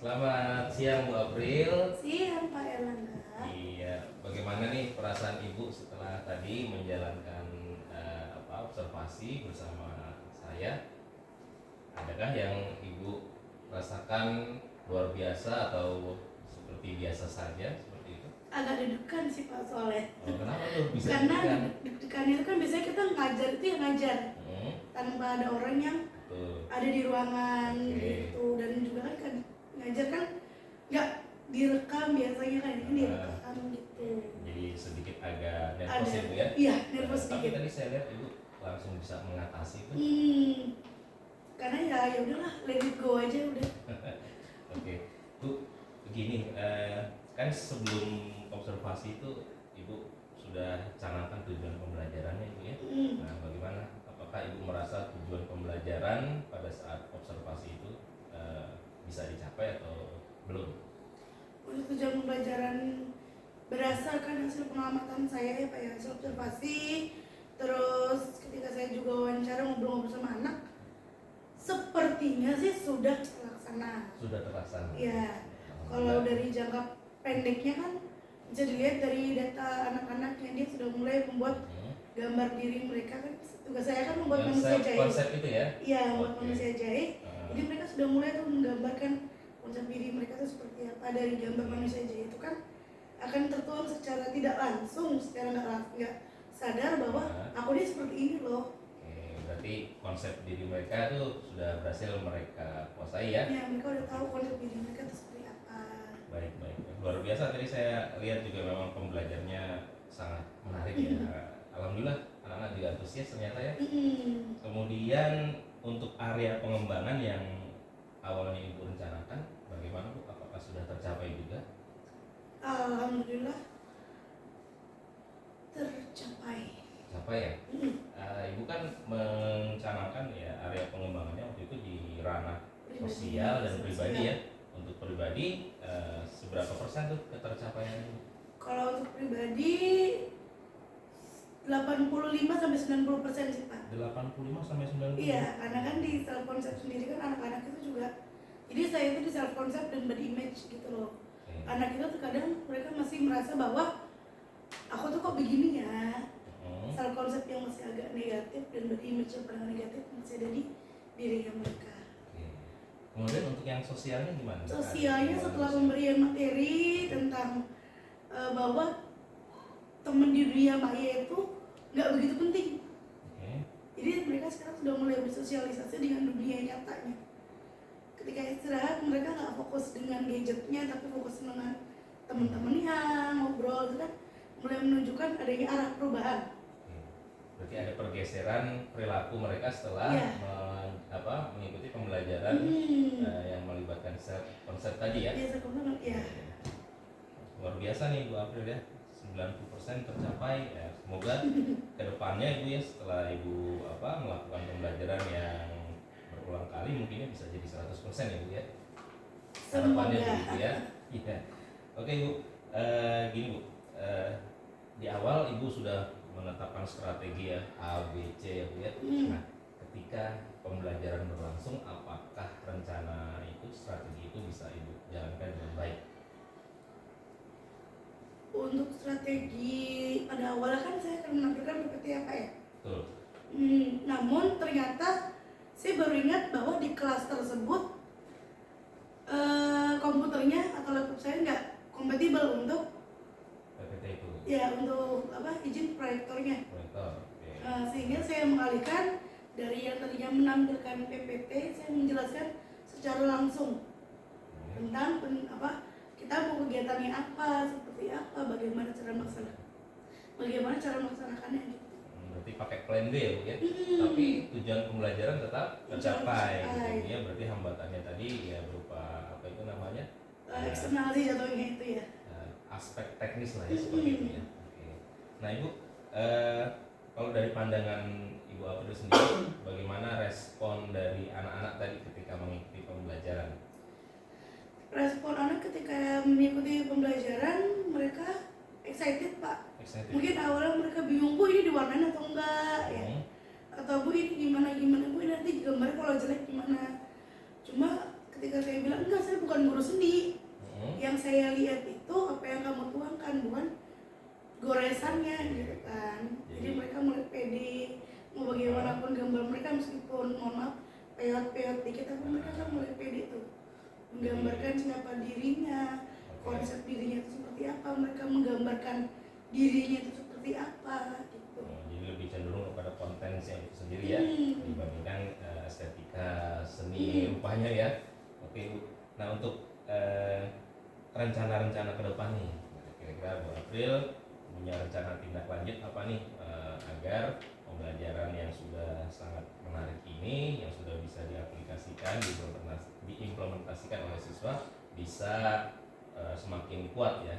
Selamat siang Bu April. Siang Pak Erlangga. Iya, bagaimana nih perasaan Ibu setelah tadi menjalankan observasi bersama saya? Adakah yang Ibu rasakan luar biasa atau seperti biasa saja seperti itu? Agak deg-degan sih Pak soalnya. Oh, kenapa tuh bisa Karena deg-degan? deg-degan itu kan biasanya kita ngajar itu yang ngajar tanpa ada orang yang Betul. ada di ruangan Oke. gitu, dan juga kan ngajar kan nggak direkam biasanya kan, ini kan direkam gitu. Jadi sedikit agak nervous Ada, ya Bu ya? iya nervous Tapi sedikit. tadi saya lihat Ibu langsung bisa mengatasi itu. Karena ya udahlah, let it go aja udah. Oke, Bu, begini, kan sebelum observasi itu Ibu sudah canangkan tujuan pembelajarannya Ibu ya. Nah, bagaimana? Apakah Ibu merasa tujuan pembelajaran pada saat observasi itu bisa dicapai atau belum? Untuk tujuan pembelajaran berdasarkan hasil pengamatan saya ya Pak ya, hasil observasi, terus ketika saya juga wawancara ngobrol-ngobrol sama anak, sepertinya sih sudah terlaksana. Sudah terlaksana? Ya, kalau dari jangka pendeknya kan bisa dilihat dari data anak-anak yang dia sudah mulai membuat gambar diri mereka kan. Tugas saya kan membuat manusia jahit. Konsep itu ya? Iya, membuat manusia jahit. Jadi mereka sudah mulai tuh menggambarkan konsep diri mereka itu seperti apa. Dari gambar manusia jahit itu kan akan tertuang secara tidak langsung, secara nggak sadar bahwa aku ini seperti ini loh. Berarti konsep diri mereka tuh sudah berhasil mereka kuasai ya? Ya, mereka udah tahu konsep diri mereka itu seperti apa. Baik. Luar biasa, tadi saya lihat juga memang pembelajarannya sangat menarik ya. Alhamdulillah anak-anak juga antusias ternyata ya. Kemudian untuk area pengembangan yang awalnya Ibu rencanakan, bagaimana Bu? Apakah sudah tercapai juga? Alhamdulillah tercapai. Capai ya? Ibu kan mencanangkan ya area pengembangannya waktu itu di ranah sosial dan pribadi ya. Untuk pribadi seberapa persen tuh ketercapaiannya? Kalau untuk pribadi 85-90% sih Pak. 85-90%? Iya, karena kan di self concept sendiri kan anak-anak itu juga. Jadi saya itu di self concept dan body image gitu loh. Anak itu terkadang mereka masih merasa bahwa aku tuh kok begini ya. Self concept yang masih agak negatif dan body image yang paling negatif masih ada di dirinya mereka. Kemudian untuk yang sosialnya gimana? Sosialnya setelah pemberian materi tentang bahwa teman di dunia maya itu nggak begitu penting. Jadi mereka sekarang sudah mulai bersosialisasi dengan dunia nyatanya. Ketika istirahat mereka nggak fokus dengan gadgetnya, tapi fokus dengan teman-temannya, ngobrol, itu kan mulai menunjukkan adanya arah perubahan. Berarti ada pergeseran perilaku mereka setelah mengikuti pembelajaran yang melibatkan konsep tadi ya? Iya, ya. Luar biasa nih Bu April ya, 90% tercapai ya. Semoga kedepannya Ibu ya, setelah Ibu melakukan pembelajaran yang berulang kali mungkinnya bisa jadi 100% ya Bu ya. Harapannya begitu ya. Iya. Oke Bu, gini Bu, di awal Ibu sudah menetapkan strategi ya A, B, C ya Bu ya. Nah, ketika pembelajaran berlangsung, apakah rencana itu, strategi itu bisa Ibu jalankan dengan baik? Untuk strategi pada awalnya kan saya akan menampilkan PPT apa ya? Betul. Namun ternyata saya baru ingat bahwa di kelas tersebut komputernya atau laptop saya nggak kompatibel untuk PPT itu? Ya, untuk izin proyektornya. Proyektor, oke. Sehingga saya mengalihkan dari yang tadinya menampilkan PPT, saya menjelaskan secara langsung tentang kita mau kegiatannya apa, seperti apa, bagaimana cara melaksanakannya gitu. Berarti pakai plan B ya Bu ya. Tapi tujuan pembelajaran tetap tercapai gitu ya. Berarti hambatannya tadi ya berupa apa itu namanya? Eksternal sih jatuhnya itu ya. Aspek teknis lah ya seperti itu ya. Oke. Nah Ibu, kalau dari pandangan Ibu April sendiri, bagaimana respon dari anak-anak tadi ketika mengikuti pembelajaran? Respon anak ketika mengikuti pembelajaran, mereka excited Pak. Mungkin awalnya mereka bingung, Bu ini diwarnain atau enggak ya, atau Bu ini gimana Bu ini nanti gambarnya kalau jelek gimana. Cuma ketika saya bilang Enggak, saya bukan guru seni. Yang saya lihat itu apa yang kamu tuangkan, bukan goresannya gitu kan. Jadi mereka mulai pede, mau bagaimanapun gambar mereka meskipun mohon maaf peot-peot dikit, tapi mereka kan mulai pede tuh menggambarkan siapa dirinya, konsep dirinya itu seperti apa, mereka menggambarkan dirinya itu seperti apa gitu. Jadi lebih cenderung kepada konten yang itu sendiri ya, dibandingkan estetika seni rupanya ya. Oke Bu. Nah untuk rencana-rencana ke depan nih, kira-kira Bu April punya rencana tindak lanjut apa nih agar pembelajaran yang sudah sangat menarik ini, yang sudah bisa diaplikasikan, diimplementasikan oleh siswa bisa semakin kuat ya,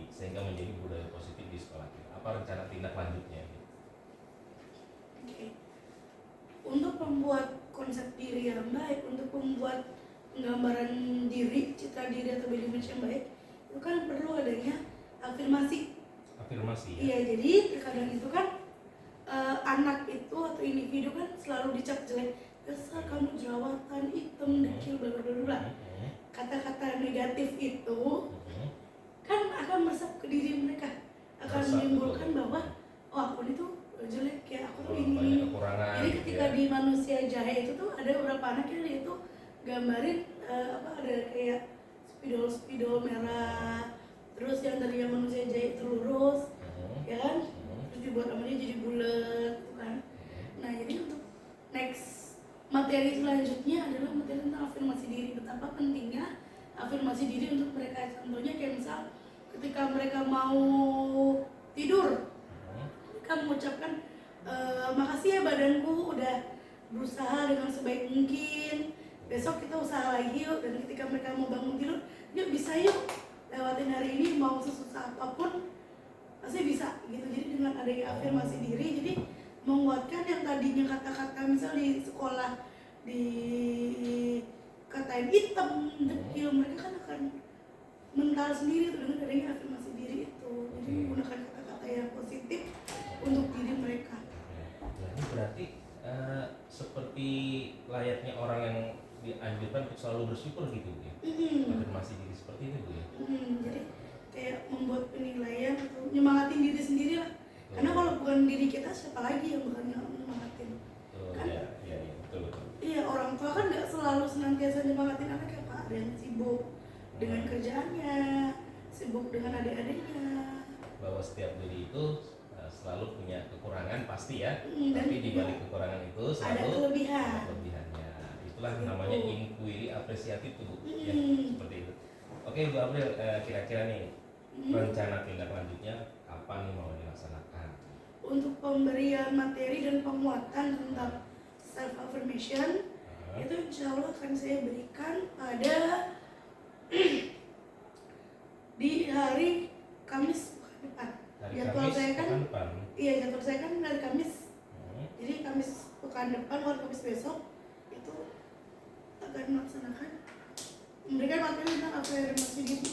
sehingga menjadi budaya positif di sekolah kita. Apa rencana tindak lanjutnya? Oke. Untuk membuat konsep diri yang baik, untuk membuat penggambaran diri, citra diri atau body image yang baik, itu kan perlu adanya afirmasi. Afirmasi ya? Iya, jadi terkadang itu kan anak itu atau individu kan selalu dicap jelek. Dasar kamu jerawatan, hitam, dekil, bla bla bla bla. Kata-kata negatif itu kan akan meresap ke diri mereka, akan menimbulkan bahwa oh aku ini tuh jelek ya, aku tuh ini. Jadi ketika di manusia jahe itu tuh ada beberapa anak yang dia itu gambarin ada kayak spidol merah, terus yang tadinya manusia jahe itu lurus, ya kan? Terus dibuat sama dia jadi bulat, gitu kan? Nah jadi untuk next materi selanjutnya adalah materi tentang afirmasi diri. Betapa pentingnya afirmasi diri untuk mereka. Contohnya kayak misal ketika mereka mau tidur, mereka mengucapkan makasih ya badanku udah berusaha dengan sebaik mungkin, besok kita usaha lagi yuk. Dan ketika mereka mau bangun tidur, yuk bisa yuk lewatin hari ini, mau sesusah apapun pasti bisa gitu. Jadi dengan adanya afirmasi diri, jadi menguatkan yang tadinya kata-kata misal di sekolah dikatain hitam, dekil, mereka kan akan mental sendiri tuh dengan adanya afirmasi diri itu. Jadi menggunakan kata-kata yang positif untuk diri mereka. Nah, ini berarti seperti layaknya orang yang dianjurkan untuk selalu bersyukur gitu ya. Afirmasi diri seperti itu Bu ya. Jadi kayak membuat penilaian atau nyemangatin diri sendiri lah. Karena kalau bukan diri kita, siapa lagi yang bakal nyemangatin? Kan? Iya, betul. Iya, orang tua kan nggak selalu senantiasa nyemangatin anaknya, Pak. Ada yang sibuk dengan kerjaannya, sibuk dengan adik-adiknya. Bahwa setiap diri itu selalu punya kekurangan pasti ya, tapi di balik kekurangan itu selalu ada kelebihannya. Itulah namanya inquiry apresiatif tuh Bu. Ya, seperti itu. Oke Bu April, kira-kira nih rencana tindak lanjutnya kapan nih mau dilaksanakan? Untuk pemberian materi dan penguatan tentang self affirmation itu insya Allah akan saya berikan pada di hari Kamis pekan depan. Jadwal saya kan jadwal saya kan hari Kamis. Jadi Kamis pekan depan atau Kamis besok itu akan melaksanakan memberikan materi tentang afirmasi diri.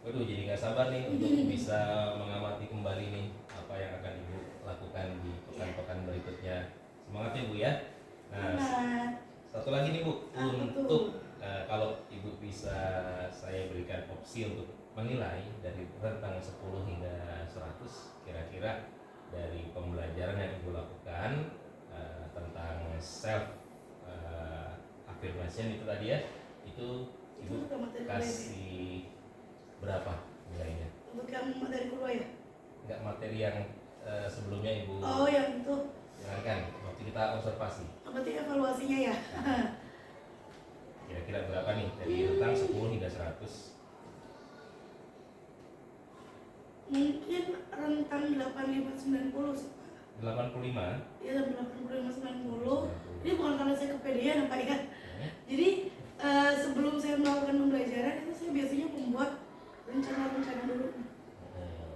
Waduh, jadi nggak sabar nih untuk bisa mengamati kembali nih apa yang akan Ibu lakukan di pekan-pekan berikutnya. Semangat ya Bu ya. Nah, satu lagi nih Bu, untuk kalau Ibu bisa saya berikan opsi untuk menilai dari rentang 10 hingga 100, kira-kira dari pembelajaran yang Ibu lakukan tentang self affirmation itu tadi ya, itu Ibu kasih berapa nilainya? Untuk yang materi kedua ya? Enggak, materi yang sebelumnya Ibu. Oh, yang itu. Silakan, waktu kita observasi. Berarti evaluasinya ya? Kira-kira berapa nih dari rentang 10 hingga 100? Mungkin rentang 85-90 sih Pak. 85? Iya, 85-90. Ini bukan karena saya kepedean Pak ya. Jadi sebelum saya melakukan pembelajaran itu saya biasanya membuat rencana-rencana dulu.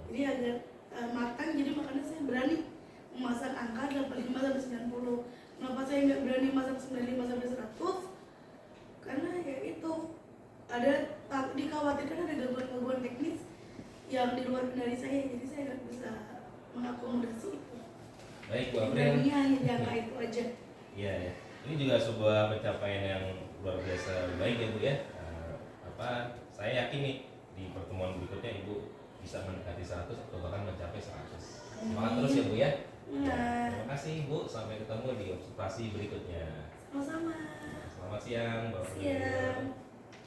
Jadi agak matang, jadi makanya saya berani memasang angka 85-90. Kenapa saya nggak berani masang 95-100? Karena ya itu ada dikhawatirkan ada gangguan-gangguan teknis yang di luar kendali saya, jadi saya nggak bisa mengakomodasi itu. Baik Bu April. Hanya di angka itu aja. Iya ya. Ini juga sebuah pencapaian yang luar biasa baik ya Bu ya. Saya yakin nih di pertemuan berikutnya Ibu bisa mendekati 100 atau bahkan mencapai 100. Semangat terus ya Bu ya. Ya. Terima kasih Bu, sampai ketemu di observasi berikutnya. Sama-sama. Selamat siang Bapak Ibu. Siang.